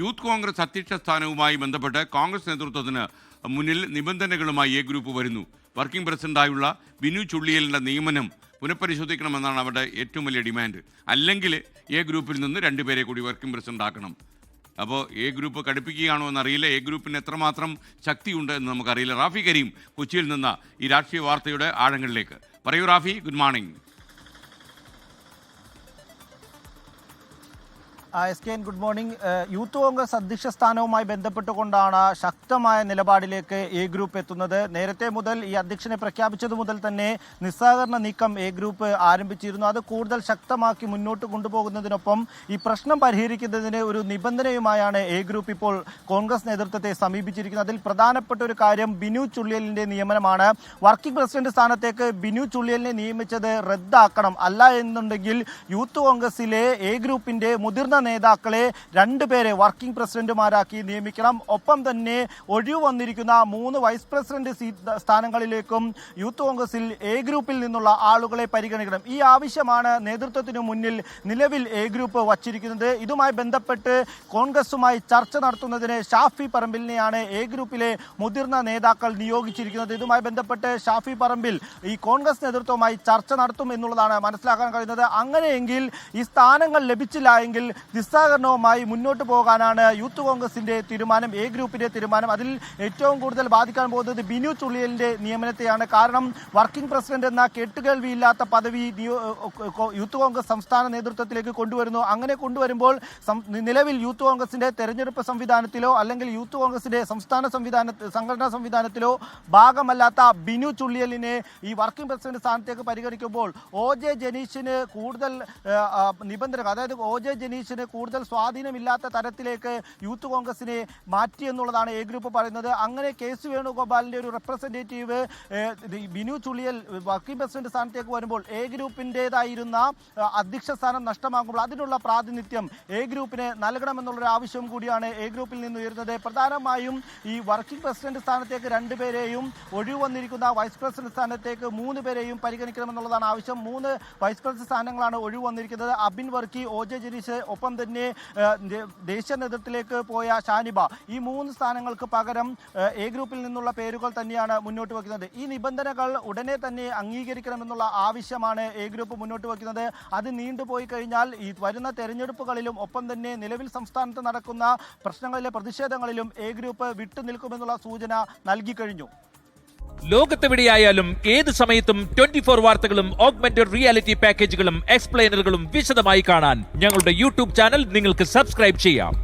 Youth Congress അധ്യക്ഷ സ്ഥാനവുമായി ബന്ധപ്പെട്ട് കോൺഗ്രസ് നേതൃത്വത്തിന് മുന്നിൽ നിബന്ധനകളുമായി എ ഗ്രൂപ്പ് വരുന്നു. വർക്കിംഗ് പ്രസിഡന്റായുള്ള ബിനു ചുള്ളിയലിൻ്റെ നിയമനം പുനഃപരിശോധിക്കണമെന്നാണ് അവരുടെ ഏറ്റവും വലിയ ഡിമാൻഡ്. അല്ലെങ്കിൽ എ ഗ്രൂപ്പിൽ നിന്ന് 2 പേരെ കൂടി വർക്കിംഗ് പ്രസിഡന്റ് ആക്കണം. അപ്പോൾ എ ഗ്രൂപ്പ് കടുപ്പിക്കുകയാണോ എന്നറിയില്ല. എ ഗ്രൂപ്പിന് എത്രമാത്രം ശക്തിയുണ്ട് എന്ന് നമുക്കറിയില്ല. റാഫി കരീം കൊച്ചിയിൽ നിന്ന് ഈ രാഷ്ട്രീയ വാർത്തയുടെ ആഴങ്ങളിലേക്ക് പറയൂ. Rafi, good morning. Good morning. Youth Congress അധ്യക്ഷ സ്ഥാനവുമായി ബന്ധപ്പെട്ടുകൊണ്ടാണ് ശക്തമായ നിലപാടിലേക്ക് എ ഗ്രൂപ്പ് എത്തുന്നത്. നേരത്തെ മുതൽ ഈ അധ്യക്ഷനെ പ്രഖ്യാപിച്ചതു മുതൽ തന്നെ നിസ്സഹകരണ നീക്കം എ ഗ്രൂപ്പ് ആരംഭിച്ചിരുന്നു. അത് കൂടുതൽ ശക്തമാക്കി മുന്നോട്ട് കൊണ്ടുപോകുന്നതിനൊപ്പം ഈ പ്രശ്നം പരിഹരിക്കുന്നതിന് ഒരു നിബന്ധനയുമായാണ് എ ഗ്രൂപ്പ് ഇപ്പോൾ കോൺഗ്രസ് നേതൃത്വത്തെ സമീപിച്ചിരിക്കുന്നത്. അതിൽ പ്രധാനപ്പെട്ട ഒരു കാര്യം ബിനു ചുള്ളിയലിന്റെ നിയമനമാണ്. വർക്കിംഗ് പ്രസിഡന്റ് സ്ഥാനത്തേക്ക് ബിനു ചുള്ളിയലിനെ നിയമിച്ചത് റദ്ദാക്കണം. അല്ല എന്നുണ്ടെങ്കിൽ യൂത്ത് കോൺഗ്രസിലെ എ ഗ്രൂപ്പിന്റെ മുതിർന്ന നേതാക്കളെ 2 പേരെ വർക്കിംഗ് പ്രസിഡന്റുമാരാക്കി നിയമിക്കണം. ഒപ്പം തന്നെ ഒഴിവ് വന്നിരിക്കുന്ന 3 വൈസ് പ്രസിഡന്റ് സ്ഥാനങ്ങളിലേക്കും യൂത്ത് കോൺഗ്രസിൽ എ ഗ്രൂപ്പിൽ നിന്നുള്ള ആളുകളെ പരിഗണിക്കണം. ഈ ആവശ്യമാണ് നേതൃത്വത്തിനു മുന്നിൽ നിലവിൽ എ ഗ്രൂപ്പ് വച്ചിരിക്കുന്നത്. ഇതുമായി ബന്ധപ്പെട്ട് കോൺഗ്രസുമായി ചർച്ച നടത്തുന്നതിന് ഷാഫി പറമ്പിലിനെയാണ് എ ഗ്രൂപ്പിലെ മുതിർന്ന നേതാക്കൾ നിയോഗിച്ചിരിക്കുന്നത്. ഇതുമായി ബന്ധപ്പെട്ട് ഷാഫി പറമ്പിൽ ഈ കോൺഗ്രസ് നേതൃത്വവുമായി ചർച്ച നടത്തും എന്നുള്ളതാണ് മനസ്സിലാക്കാൻ കഴിയുന്നത്. അങ്ങനെയെങ്കിൽ ഈ സ്ഥാനങ്ങൾ ലഭിച്ചില്ല എങ്കിൽ നിസ്സഹകരണവുമായി മുന്നോട്ട് പോകാനാണ് യൂത്ത് കോൺഗ്രസിന്റെ തീരുമാനം, എ ഗ്രൂപ്പിന്റെ തീരുമാനം. അതിൽ ഏറ്റവും കൂടുതൽ ബാധിക്കാൻ പോകുന്നത് ബിനു ചുള്ളിയലിന്റെ നിയമനത്തെയാണ്. കാരണം വർക്കിംഗ് പ്രസിഡന്റ് എന്ന കേട്ടുകേൾവിയില്ലാത്ത പദവി യൂത്ത് കോൺഗ്രസ് സംസ്ഥാന നേതൃത്വത്തിലേക്ക് കൊണ്ടുവരുന്നു. അങ്ങനെ കൊണ്ടുവരുമ്പോൾ നിലവിൽ യൂത്ത് കോൺഗ്രസിന്റെ തെരഞ്ഞെടുപ്പ് സംവിധാനത്തിലോ അല്ലെങ്കിൽ യൂത്ത് കോൺഗ്രസിന്റെ സംഘടനാ സംവിധാനത്തിലോ ഭാഗമല്ലാത്ത ബിനു ചുള്ളിയലിനെ ഈ വർക്കിംഗ് പ്രസിഡന്റ് സ്ഥാനത്തേക്ക് പരിഗണിക്കുമ്പോൾ OJ ജനീഷിന് കൂടുതൽ നിബന്ധനകൾ, അതായത് OJ ജനീഷിന് കൂടുതൽ സ്വാധീനമില്ലാത്ത തരത്തിലേക്ക് യൂത്ത് കോൺഗ്രസിനെ മാറ്റി എന്നുള്ളതാണ് എ ഗ്രൂപ്പ് പറയുന്നത്. അങ്ങനെ KC വേണുഗോപാലിന്റെ ഒരു റെപ്രസെന്റേറ്റീവ് ബിനു ചുള്ളിയൽ വർക്കിംഗ് പ്രസിഡന്റ് സ്ഥാനത്തേക്ക് വരുമ്പോൾ എ ഗ്രൂപ്പിൻ്റെതായിരുന്ന അധ്യക്ഷ സ്ഥാനം നഷ്ടമാകുമ്പോൾ അതിനുള്ള പ്രാതിനിധ്യം എ ഗ്രൂപ്പിന് നൽകണമെന്നുള്ളൊരു ആവശ്യം കൂടിയാണ് എ ഗ്രൂപ്പിൽ നിന്ന് ഉയരുന്നത്. പ്രധാനമായും ഈ വർക്കിംഗ് പ്രസിഡന്റ് സ്ഥാനത്തേക്ക് 2 പേരെയും ഒഴിവ് വന്നിരിക്കുന്ന വൈസ് പ്രസിഡന്റ് സ്ഥാനത്തേക്ക് 3 പേരെയും പരിഗണിക്കണമെന്നുള്ളതാണ് ആവശ്യം. 3 വൈസ് പ്രസിഡന്റ് സ്ഥാനങ്ങളാണ് ഒഴിവ് വന്നിരിക്കുന്നത്. അബിൻ വർക്കി, OJ ജനീഷ്, ഒപ്പം തന്നെ ദേശീയ നേതൃത്വത്തിലേക്ക് പോയ ഷാനിബ. ഈ 3 സ്ഥാനങ്ങൾക്ക് പകരം എ ഗ്രൂപ്പിൽ നിന്നുള്ള പേരുകൾ തന്നെയാണ് മുന്നോട്ട് വയ്ക്കുന്നത്. ഈ നിബന്ധനകൾ ഉടനെ തന്നെ അംഗീകരിക്കണമെന്നുള്ള ആവശ്യമാണ് എ ഗ്രൂപ്പ് മുന്നോട്ട് വയ്ക്കുന്നത്. അത് നീണ്ടുപോയി കഴിഞ്ഞാൽ ഈ വരുന്ന തെരഞ്ഞെടുപ്പുകളിലും ഒപ്പം തന്നെ നിലവിൽ സംസ്ഥാനത്ത് നടക്കുന്ന പ്രശ്നങ്ങളിലെ പ്രതിഷേധങ്ങളിലും എ ഗ്രൂപ്പ് വിട്ടുനിൽക്കുമെന്നുള്ള സൂചന നൽകി കഴിഞ്ഞു. ലോകത്തെവിടെയായാലും ഏത് സമയത്തും 24 വാർത്തകളും ഓഗ്മെന്റഡ് റിയാലിറ്റി പാക്കേജുകളും എക്സ്പ്ലെയിനറുകളും വിശദമായി കാണാൻ ഞങ്ങളുടെ യൂട്യൂബ് ചാനൽ നിങ്ങൾക്ക് സബ്സ്ക്രൈബ് ചെയ്യാം.